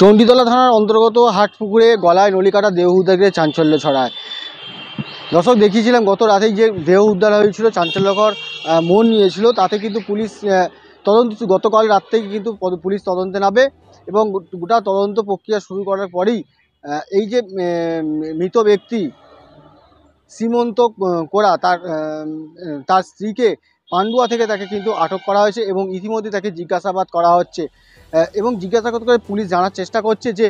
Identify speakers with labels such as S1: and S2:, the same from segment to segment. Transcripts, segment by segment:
S1: চণ্ডীতলা থানার অন্তর্গত হাটপুকুরে গলায় নলি কাটা দেহ উদ্ধারে চাঞ্চল্য ছড়ায়। দর্শক দেখিয়েছিলাম গত রাতেই যে দেহ উদ্ধার হয়েছিল, চাঞ্চল্যকর মন নিয়েছিল, তাতে কিন্তু পুলিশ তদন্ত গতকাল রাত থেকে কিন্তু পুলিশ তদন্তে নামে এবং গোটা তদন্ত প্রক্রিয়া শুরু করার পরেই এই যে মৃত ব্যক্তি শ্রীমন্ত কোরা তার স্ত্রীকে পান্ডুয়া থেকে তাকে কিন্তু আটক করা হয়েছে এবং ইতিমধ্যে তাকে জিজ্ঞাসাবাদ করা হচ্ছে এবং জিজ্ঞাসাবাদ করে পুলিশ জানার চেষ্টা করছে যে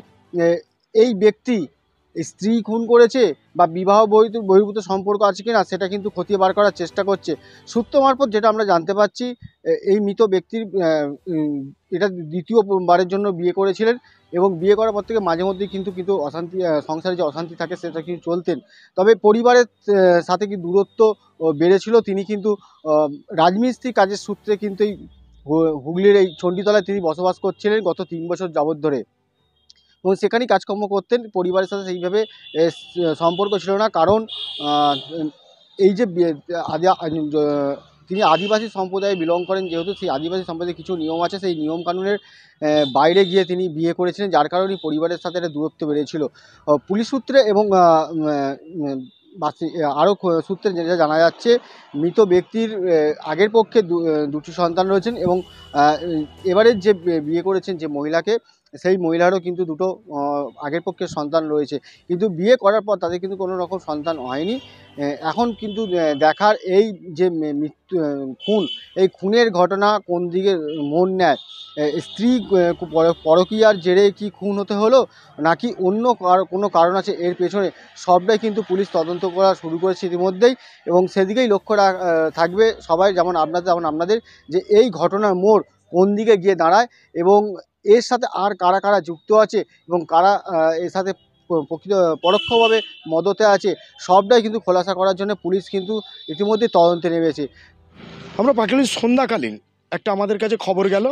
S1: এই ব্যক্তি স্ত্রী খুন করেছে বা বিবাহ বহির্ভূত সম্পর্ক আছে কিনা সেটা কিন্তু খতিয়ে বার করার চেষ্টা করছে। সূত্র মারফত যেটা আমরা জানতে পারছি, এই মৃত ব্যক্তির এটা দ্বিতীয়বারের জন্য বিয়ে করেছিলেন এবং বিয়ে করার পর থেকে মাঝে মধ্যেই কিন্তু অশান্তি, সংসারে যে অশান্তি থাকে সেটা কিন্তু চলতেন। তবে পরিবারের সাথে কি দূরত্ব বেড়েছিল। তিনি কিন্তু রাজমিস্ত্রি কাজের সূত্রে কিন্তু এই হুগলির এই চণ্ডীতলায় তিনি বসবাস করছিলেন গত 3 বছর যাবৎ ধরে এবং সেখানেই কাজকর্ম করতেন। পরিবারের সাথে সেইভাবে সম্পর্ক ছিল না, কারণ এই যে তিনি আদিবাসী সম্প্রদায়ে বিলং করেন, যেহেতু সেই আদিবাসী সম্প্রদায়ের কিছু নিয়ম আছে, সেই নিয়মকানুনের বাইরে গিয়ে তিনি বিয়ে করেছিলেন, যার কারণেই পরিবারের সাথে একটা দূরত্ব বেড়েছিল। পুলিশ সূত্রে এবং আরও সূত্রে যেটা জানা যাচ্ছে, মৃত ব্যক্তির আগের পক্ষে দুটি সন্তান রয়েছেন এবং এবারের যে বিয়ে করেছেন যে মহিলাকে, সেই মহিলারও কিন্তু দুটো আগের পক্ষের সন্তান রয়েছে, কিন্তু বিয়ে করার পর তাদের কিন্তু কোনো রকম সন্তান হয়নি। এখন কিন্তু দেখার এই যে মৃত্যু খুন, এই খুনের ঘটনা কোন দিকে মোড় নেয়। স্ত্রী পরকীয়ার জেরে কি খুন হতে হলো নাকি অন্য কোনো কারণ আছে এর পেছনে, সবটাই কিন্তু পুলিশ তদন্ত করা শুরু করেছে ইতিমধ্যেই এবং সেদিকেই লক্ষ্য থাকবে সবাই, যেমন আপনাদের যে এই ঘটনার মোড় কোন দিকে গিয়ে দাঁড়ায় এবং এর সাথে আর কারা কারা যুক্ত আছে এবং কারা এর সাথে পরোক্ষভাবে মদতে আছে, সবটাই কিন্তু খোলাসা করার জন্য পুলিশ কিন্তু ইতিমধ্যে তদন্তে নেমেছে।
S2: আমরা পাকিলি সন্ধ্যাকালীন একটা আমাদের কাছে খবর গেল,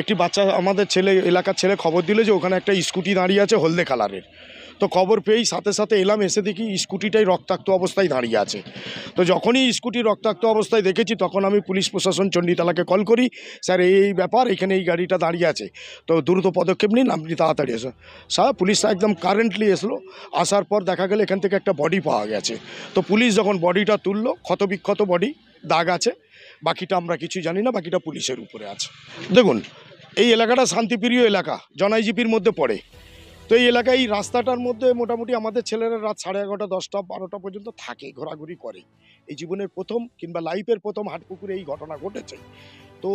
S2: একটি বাচ্চা আমাদের এলাকার ছেলে খবর দিল যে ওখানে একটা স্কুটি দাঁড়িয়ে আছে হলদে কালারের। তো খবর পেয়েই সাথে সাথে এলাম, এসে দেখি স্কুটিটাই রক্তাক্ত অবস্থায় দাঁড়িয়ে আছে। তো যখনই স্কুটি রক্তাক্ত অবস্থায় দেখেছি তখন আমি পুলিশ প্রশাসন চণ্ডীতলাকে কল করি, স্যার এই ব্যাপার, এখানে এই গাড়িটা দাঁড়িয়ে আছে, তো দ্রুত পদক্ষেপ নিন, আপনি তাড়াতাড়ি এসো। স্যার পুলিশরা একদম কারেন্টলি এসলো, আসার পর দেখা গেল এখান থেকে একটা বডি পাওয়া গেছে। তো পুলিশ যখন বডিটা তুললো, ক্ষতবিক্ষত বডি, দাগ আছে, বাকিটা আমরা কিছু জানি না, বাকিটা পুলিশের উপরে আছে। দেখুন এই এলাকাটা শান্তিপ্রিয় এলাকা, জনআইজিপির মধ্যে পড়ে। তো এই এলাকায় এই রাস্তাটার মধ্যে মোটামুটি আমাদের ছেলেরা রাত 11:30, 10টা, 12টা পর্যন্ত থাকে, ঘোরাঘুরি করে। এই জীবনের প্রথম কিংবা লাইফের প্রথম হাটপুকুরে এই ঘটনা ঘটেছে। তো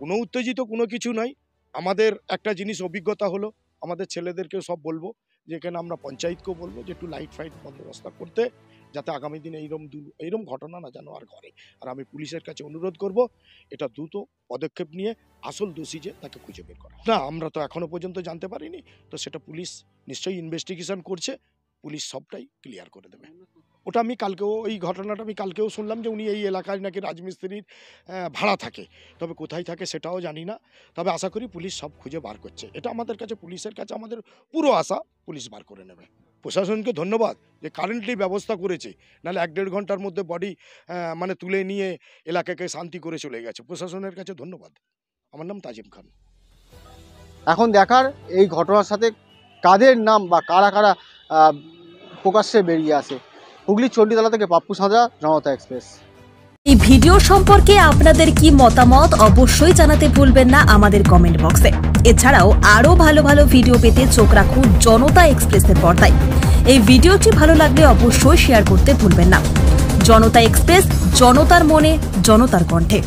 S2: কোনো উত্তেজিত কোনো কিছু নয়, আমাদের একটা জিনিস অভিজ্ঞতা হলো, আমাদের ছেলেদেরকেও সব বলবো যে এখানে আমরা পঞ্চায়েতকেও বলবো যে একটু লাইট ফাইট বন্দোবস্ত করতে, যাতে আগামী দিনে এইরকম ঘটনা না যেন আর ঘটে। আর আমি পুলিশের কাছে অনুরোধ করব এটা দ্রুত পদক্ষেপ নিয়ে আসল দোষী যে তাকে খুঁজে বের করা। না আমরা তো এখনো পর্যন্ত জানতে পারিনি, তো সেটা পুলিশ নিশ্চয়ই ইনভেস্টিগেশন করছে, পুলিশ সবটাই ক্লিয়ার করে দেবে। ওটা আমি কালকেও, এই ঘটনাটা আমি কালকেও শুনলাম যে উনি এই এলাকায় নাকি রাজমিস্ত্রির ভাড়া থাকে, তবে কোথায় থাকে সেটাও জানি না, তবে আশা করি পুলিশ সব খুঁজে বার করছে। এটা আমাদের কাছে, পুলিশের কাছে আমাদের পুরো আশা পুলিশ বার করে নেবে। প্রশাসনকে ধন্যবাদ যে কারেন্টলি ব্যবস্থা করেছে, নাহলে 1-1.5 ঘন্টার মধ্যে বডি তুলে নিয়ে এলাকাকে শান্তি করে চলে গেছে। প্রশাসনের কাছে ধন্যবাদ। আমার নাম তাজিম খান।
S1: এখন দেখার এই ঘটনার সাথে কাদের নাম বা কারা কারা প্রকাশ্যে বেরিয়ে আসে। হুগলি চণ্ডীতলা থেকে পাপ্পু সাঁতরা, জনতা এক্সপ্রেস।
S3: এই ভিডিও সম্পর্কে আপনাদের কি মতামত অবশ্যই জানাতে ভুলবেন না আমাদের কমেন্ট বক্সে। এছাড়াও আরো ভালো ভালো ভিডিও পেতে চোখ রাখুন জনতা এক্সপ্রেসের পর্দায়। এই ভিডিওটি ভালো লাগলে অবশ্যই শেয়ার করতে ভুলবেন না। জনতা এক্সপ্রেস, জনতার মনে, জনতার কণ্ঠে।